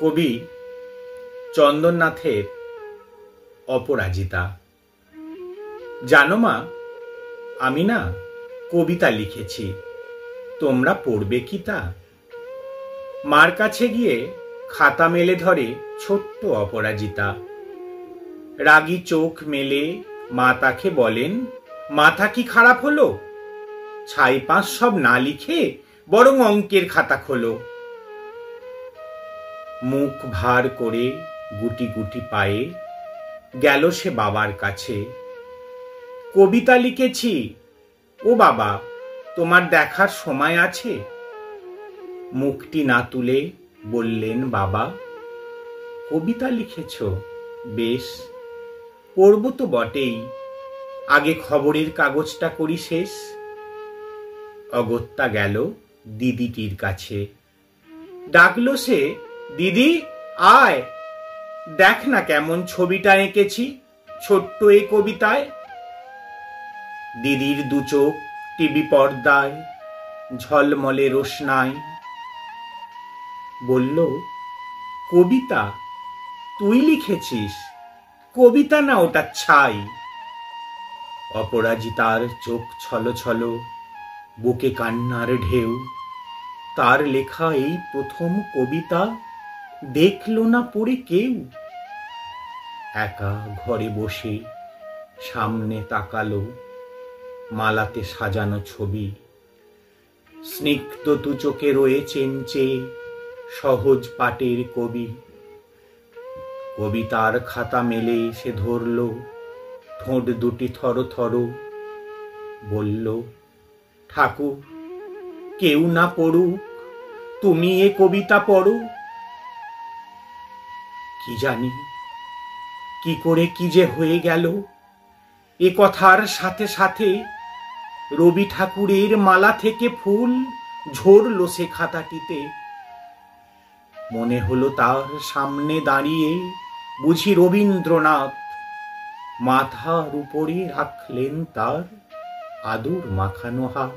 কবি চন্দননাথের অপরাজিতা। জানো মা, আমি না কবিতা লিখেছি, তোমরা পড়বে কি তা? মার কাছে গিয়ে খাতা মেলে ধরে ছোট্ট অপরাজিতা। রাগী চোখ মেলে মা তাকে বলেন, মাথা কি খারাপ হলো? ছাই পাঁচ সব না লিখে বরং অঙ্কের খাতা খোলো। মুখ ভার করে গুটি গুটি পায়ে গেল সে বাবার কাছে। কবিতা লিখেছি, ও বাবা, তোমার দেখার সময় আছে? মুখটি না তুলে বললেন বাবা, কবিতা লিখেছ, বেশ, পড়ব তো বটেই, আগে খবরের কাগজটা করি শেষ। অগত্যা গেল দিদিটির কাছে, ডাকলো সে, দিদি আয়, দেখ না কেমন ছবিটা এঁকেছি ছোট্ট এই কবিতায়। দিদির দু চোখ টিভি পর্দায় ঝলমলে রোশনায়। বলল, কবিতা তুই লিখেছিস? কবিতা না, ওটা ছাই। অপরাজিতার চোখ ছলো ছলো, বুকে কান্নার ঢেউ। তার লেখা এই প্রথম কবিতা দেখলো না পড়ে কেউ। একা ঘরে বসে সামনে তাকালো মালাতে সাজানো ছবি। স্নিগ্ধ দু চোখে রয়েছেন চেয়ে সহজ পাটের কবি। কবিতার খাতা মেলে সে ধরল, ঠোঁট দুটি থর থর। বলল, ঠাকুর কেউ না পড়ুক, তুমি এ কবিতা পড়ো। কি জানি কি করে কি যে হয়ে গেল, এ কথার সাথে সাথে রবি ঠাকুরের মালা থেকে ফুল ঝরল সে খাতাটিতে। মনে হলো তার সামনে দাঁড়িয়ে বুঝি রবীন্দ্রনাথ, মাথার উপরে রাখলেন তার আদর মাখানো হাত।